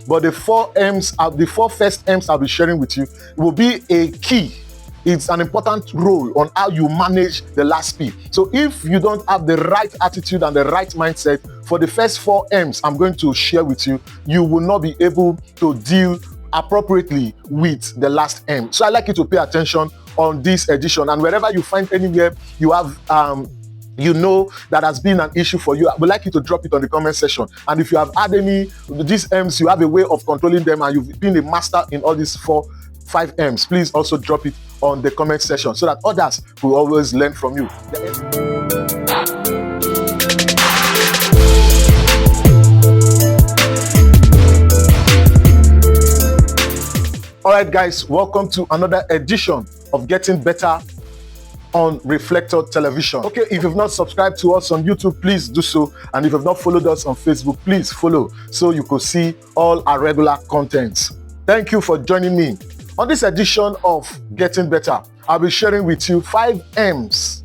but the four first M's I'll be sharing with you will be a key. It's an important role on how you manage the last P. So if you don't have the right attitude and the right mindset for the first four M's I'm going to share with you, you will not be able to deal appropriately with the last M. So I'd like you to pay attention on this edition, and wherever you find anywhere you have that has been an issue for you, I would like you to drop it on the comment section. And if you have had any these M's, you have a way of controlling them, and you've been a master in all these 5 M's, please also drop it on the comment section so that others will always learn from you. All right, guys, welcome to another edition of Getting Better on Reflector Television. Okay, if you've not subscribed to us on YouTube, please do so. And if you've not followed us on Facebook, please follow so you could see all our regular contents. Thank you for joining me. On this edition of Getting Better, I'll be sharing with you 5 M's,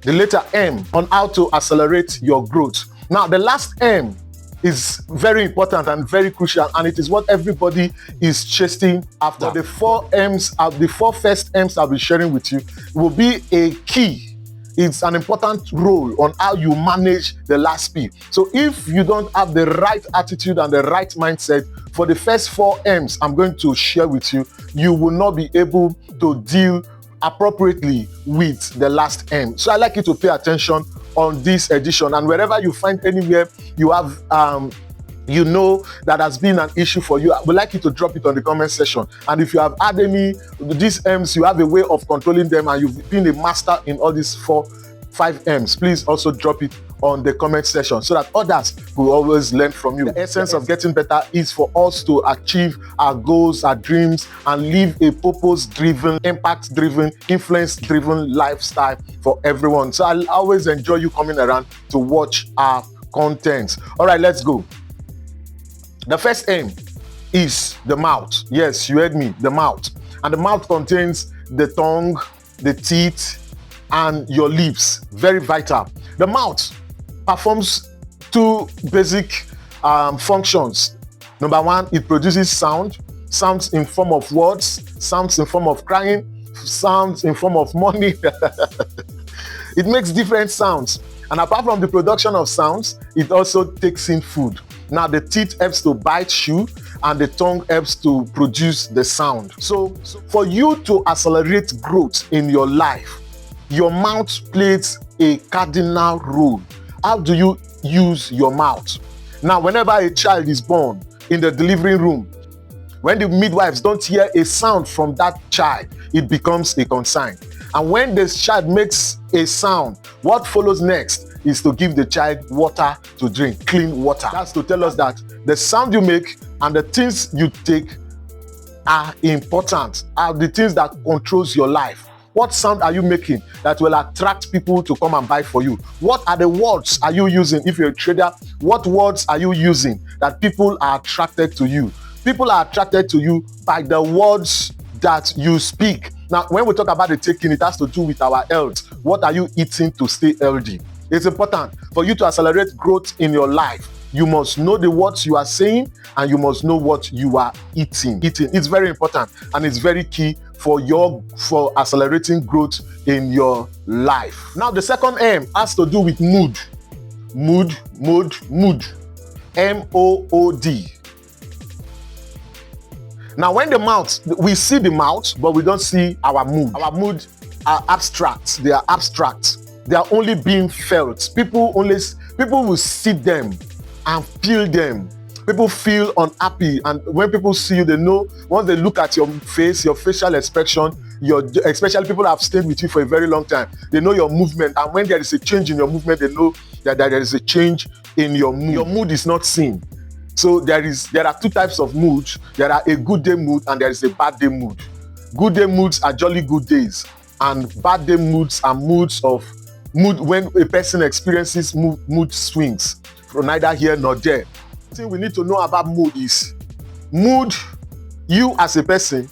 the letter M, on how to accelerate your growth. Now, the last M is very important and very crucial, and it is what everybody is chasing after. The 4 first M's I'll be sharing with you will be a key. It's an important role on how you manage the last P. So if you don't have the right attitude and the right mindset for the first 4 M's I'm going to share with you, you will not be able to deal appropriately with the last M. So I'd like you to pay attention on this edition, and wherever you find anywhere you have that has been an issue for you, I would like you to drop it on the comment section. And if you have had any these M's, you have a way of controlling them, and you've been a master in all these 5 M's, please also drop it on the comment section so that others will always learn from you. The essence of getting better is for us to achieve our goals, our dreams, and live a purpose-driven, impact-driven, influence-driven lifestyle for everyone. So I'll always enjoy you coming around to watch our content. All right, let's go. The first M is the mouth. Yes, you heard me, the mouth. And the mouth contains the tongue, the teeth, and your lips. Very vital. The mouth performs 2 basic functions. Number 1, it produces sounds in form of words, sounds in form of crying, sounds in form of money. It makes different sounds. And apart from the production of sounds, it also takes in food. Now, the teeth helps to bite chew, and the tongue helps to produce the sound. So for you to accelerate growth in your life, your mouth plays a cardinal role. How do you use your mouth? Now, whenever a child is born in the delivery room, when the midwives don't hear a sound from that child, it becomes a concern. And when this child makes a sound, what follows next is to give the child water to drink, clean water. That's to tell us that the sound you make and the things you take are important, are the things that controls your life. What sound are you making that will attract people to come and buy for you? What are the words are you using? If you're a trader, what words are you using that people are attracted to you? People are attracted to you by the words that you speak. Now, when we talk about the taking, it has to do with our health. What are you eating to stay healthy? It's important for you to accelerate growth in your life. You must know the words you are saying, and you must know what you are eating. It's very important, and it's very key for accelerating growth in your life. Now, the second M has to do with mood. Mood. M-O-O-D. Now, when we see the mouth, but we don't see our mood. Our mood are abstract. They are abstract. They are only being felt. People will see them and feel them. People feel unhappy, and when people see you, they know. Once they look at your face, your facial expression, especially people have stayed with you for a very long time, they know your movement. And when there is a change in your movement, they know that there is a change in your mood. Your mood is not seen. So there are 2 types of moods. There are a good day mood and there is a bad day mood. Good day moods are jolly good days, and bad day moods are moods when a person experiences mood swings from neither here nor there. The thing we need to know about mood is you as a person,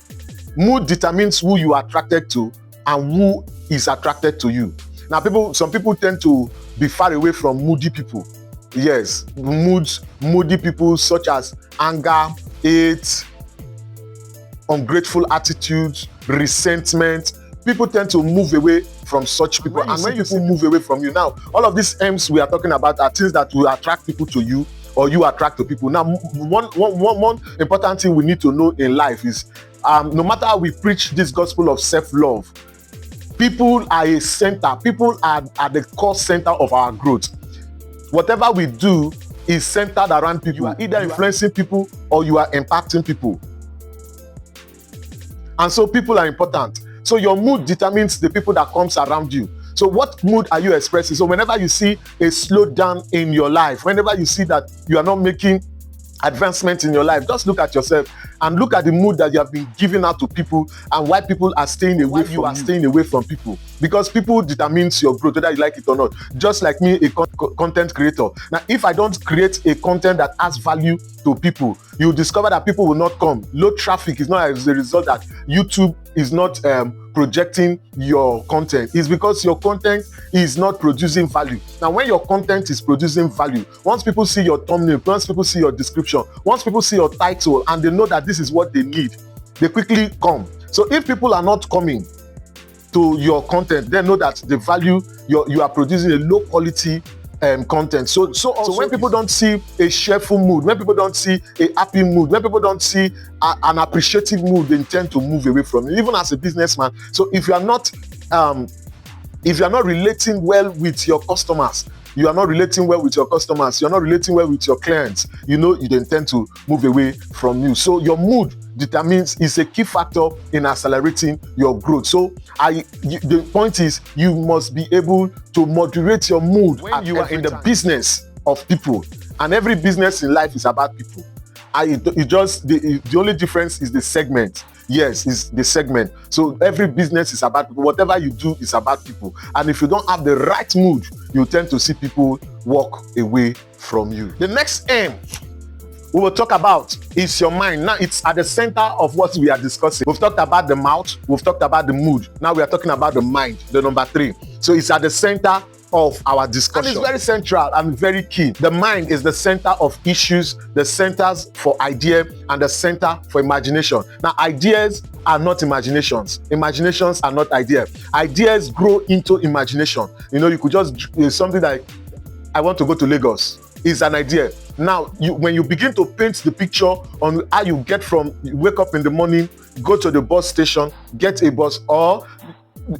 mood determines who you are attracted to and who is attracted to you. Now, some people tend to be far away from moody people. Yes, moody people such as anger, hate, ungrateful attitudes, resentment. People tend to move away from such people, and when people move away from you, now all of these M's we are talking about are things that will attract people to you, or you attract to people. Now, one important thing we need to know in life is, no matter how we preach this gospel of self-love, people are a center. People are the core center of our growth. Whatever we do is centered around people. You are either influencing people or you are impacting people. And so people are important. So your mood determines the people that comes around you. So what mood are you expressing? So whenever you see a slowdown in your life, whenever you see that you are not making advancement in your life, just look at yourself and look at the mood that you have been giving out to people, and why people are staying away from you. Staying away from people, because people determines your growth, whether you like it or not. Just like me, a content creator. Now, if I don't create a content that adds value to people, you discover that people will not come. Low traffic is not as a result that YouTube is not projecting your content. It's because your content is not producing value. Now, when your content is producing value, once people see your thumbnail, once people see your description, once people see your title, and they know that this is what they need, they quickly come. So if people are not coming to your content, then know that the value you are producing a low quality content. So when people don't see a cheerful mood, when people don't see a happy mood, when people don't see an appreciative mood, they tend to move away from you, even as a businessman. So if you are not relating well with your customers, you're not relating well with your clients, you then tend to move away from you. So your mood is a key factor in accelerating your growth. So the point is, you must be able to moderate your mood when you are in the business of people. And every business in life is about people. The only difference is the segment. Yes, is the segment. So every business is about people. Whatever you do is about people. And if you don't have the right mood, you tend to see people walk away from you. The next M we will talk about is your mind. Now, it's at the center of what we are discussing. We've talked about the mouth, we've talked about the mood. Now we are talking about the mind, the number 3. So it's at the center of our discussion. And it's very central and very key. The mind is the center of issues, the centers for idea, and the center for imagination. Now, ideas are not imaginations. Imaginations are not ideas. Ideas grow into imagination. You could just, something like, I want to go to Lagos. Is an idea. Now, when you begin to paint the picture on how you wake up in the morning, go to the bus station, get a bus, or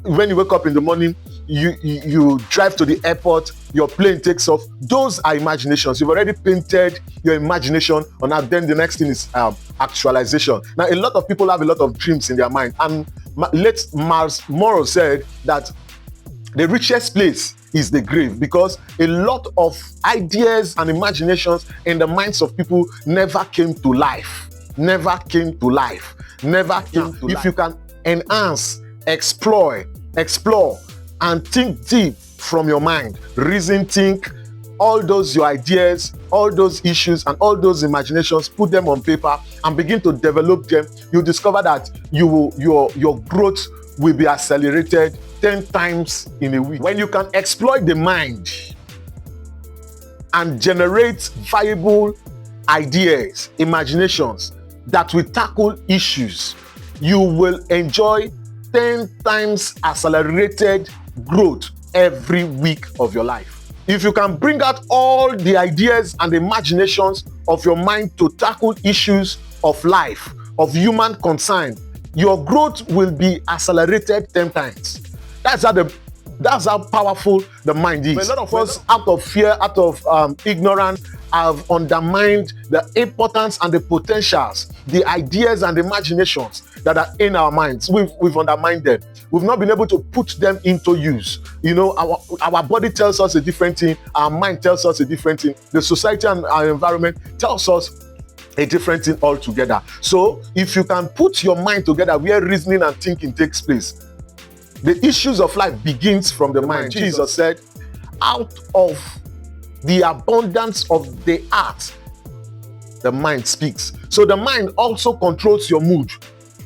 when you wake up in the morning, you drive to the airport, your plane takes off. Those are imaginations. You've already painted your imagination on that. Then the next thing is actualization. Now, a lot of people have a lot of dreams in their mind, and late Mars Morrow said that the richest place is the grave, because a lot of ideas and imaginations in the minds of people never came to life. If you can enhance, explore, and think deep from your mind, reason, think, all those your ideas, all those issues, and all those imaginations, put them on paper and begin to develop them, you discover that your growth will be accelerated 10 times in a week. When you can exploit the mind and generate viable ideas, imaginations that will tackle issues, you will enjoy 10 times accelerated growth every week of your life. If you can bring out all the ideas and imaginations of your mind to tackle issues of life, of human concern, your growth will be accelerated 10 times. That's how powerful the mind is. But a lot of us, out of fear, out of ignorance, have undermined the importance and the potentials, the ideas and imaginations that are in our minds. We've undermined them. We've not been able to put them into use. Our body tells us a different thing. Our mind tells us a different thing. The society and our environment tells us a different thing altogether. So if you can put your mind together where reasoning and thinking takes place, the issues of life begins from the mind. Jesus said, out of the abundance of the heart, the mind speaks. So the mind also controls your mood.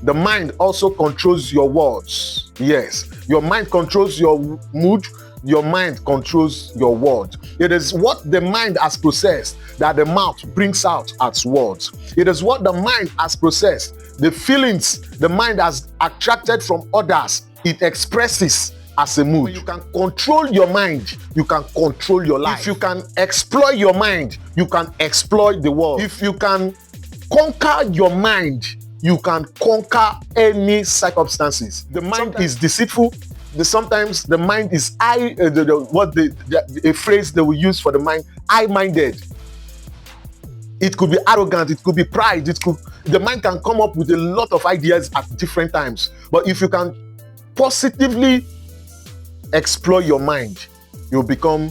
The mind also controls your words. Yes, your mind controls your mood, your mind controls your word. It is what the mind has processed that the mouth brings out as words. It is what the mind has processed, the feelings the mind has attracted from others, it expresses as a mood. When you can control your mind, you can control your life. If you can exploit your mind, you can exploit the world. If you can conquer your mind, you can conquer any circumstances. The mind is deceitful. Sometimes the mind is a phrase they will use for the mind, high-minded. It could be arrogant, it could be pride, the mind can come up with a lot of ideas at different times. But if you can positively explore your mind, you'll become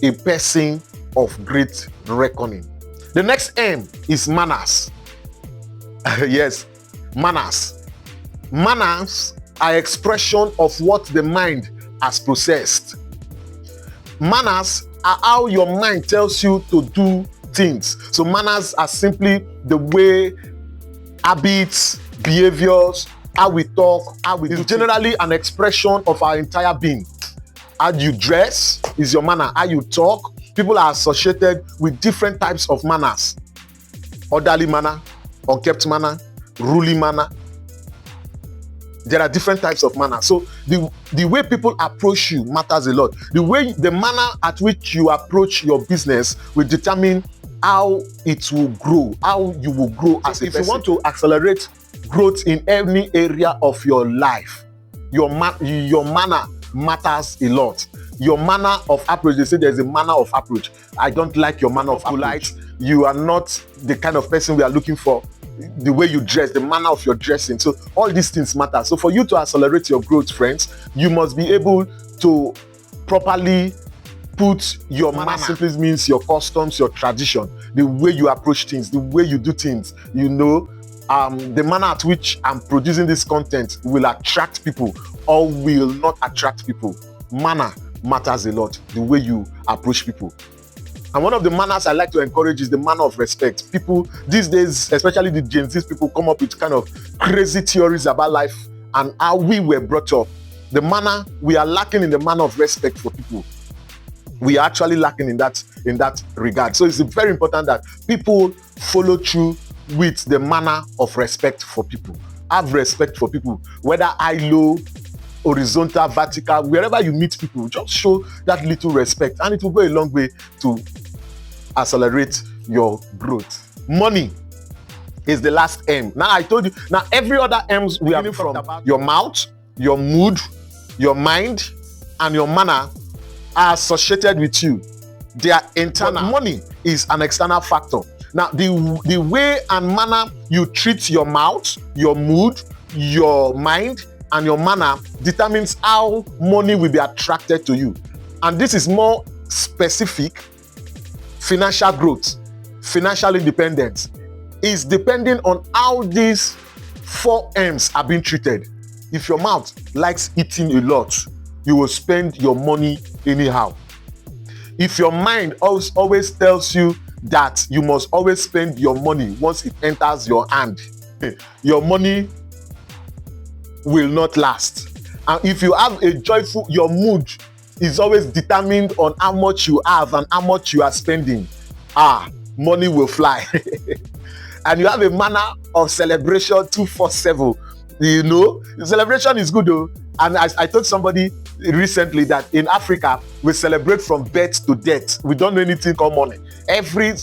a person of great reckoning. The next M is manners. Yes, manners. Manners are expression of what the mind has processed. Manners are how your mind tells you to do things. So manners are simply the way, habits, behaviors, how we talk, how we do. It's generally an expression of our entire being. How you dress is your manner. How you talk. People are associated with different types of manners. Orderly manner, unkept manner, ruling manner. There are different types of manner. So the way people approach you matters a lot. The manner at which you approach your business will determine how it will grow, how you will grow as a person. If you want to accelerate growth in any area of your life, your manner matters a lot. Your manner of approach, they say there's a manner of approach. I don't like your manner of approach. You are not the kind of person we are looking for. The way you dress, the manner of your dressing. So all these things matter. So for you to accelerate your growth, friends, you must be able to properly put your manner. Simply means your customs, your tradition, the way you approach things, the way you do things. You know, the manner at which I'm producing this content will attract people or will not attract people. Manner matters a lot, the way you approach people. And one of the manners I like to encourage is the manner of respect. People these days, especially the Gen Z people, come up with kind of crazy theories about life and how we were brought up. The manner, we are lacking in the manner of respect for people. We are actually lacking in that regard. So it's very important that people follow through with the manner of respect for people. Have respect for people, whether high, low, horizontal, vertical, wherever you meet people, just show that little respect and it will go a long way to accelerate your growth. Money is the last M. Now I told you, now every other M's we have from your mouth, your mood, your mind, and your manner are associated with you. They are internal. But money is an external factor. Now the way and manner you treat your mouth, your mood, your mind, and your manner determines how money will be attracted to you. And this is more specific. Financial growth, financial independence is depending on how these 4 M's are being treated. If your mouth likes eating a lot, you will spend your money anyhow. If your mind always tells you that you must always spend your money once it enters your hand, your money will not last. And if you have a joyful, your mood is always determined on how much you have and how much you are spending. Money will fly. And you have a manner of celebration 247. You know, the celebration is good though. And I told somebody recently that in Africa, we celebrate from birth to death. We don't know anything called money. Every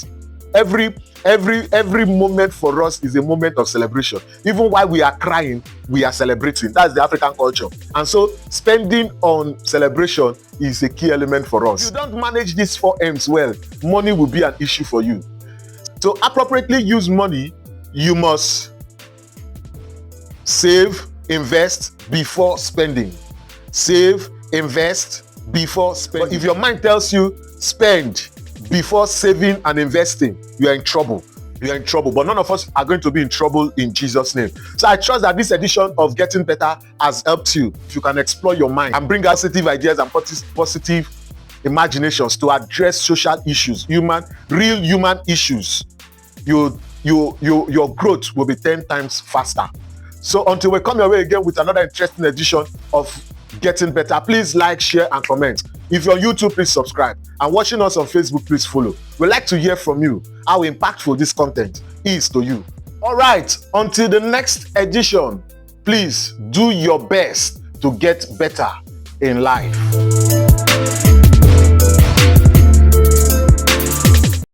moment for us is a moment of celebration. Even while we are crying, we are celebrating. That's the African culture. And so spending on celebration is a key element for us. If you don't manage these 4 M's well, money will be an issue for you. To appropriately use money, you must save, invest before spending. Save, invest before spending. But if your mind tells you spend before saving and investing, you are in trouble. You are in trouble. But none of us are going to be in trouble in Jesus' name. So I trust that this edition of Getting Better has helped you. If you can explore your mind and bring out positive ideas and positive imaginations to address social issues, real human issues, your growth will be 10 times faster. So until we come your way again with another interesting edition of getting better. Please like, share, and comment. If you're on YouTube, please subscribe. And watching us on Facebook, please follow. We'd like to hear from you how impactful this content is to you. All right, until the next edition, please do your best to get better in life.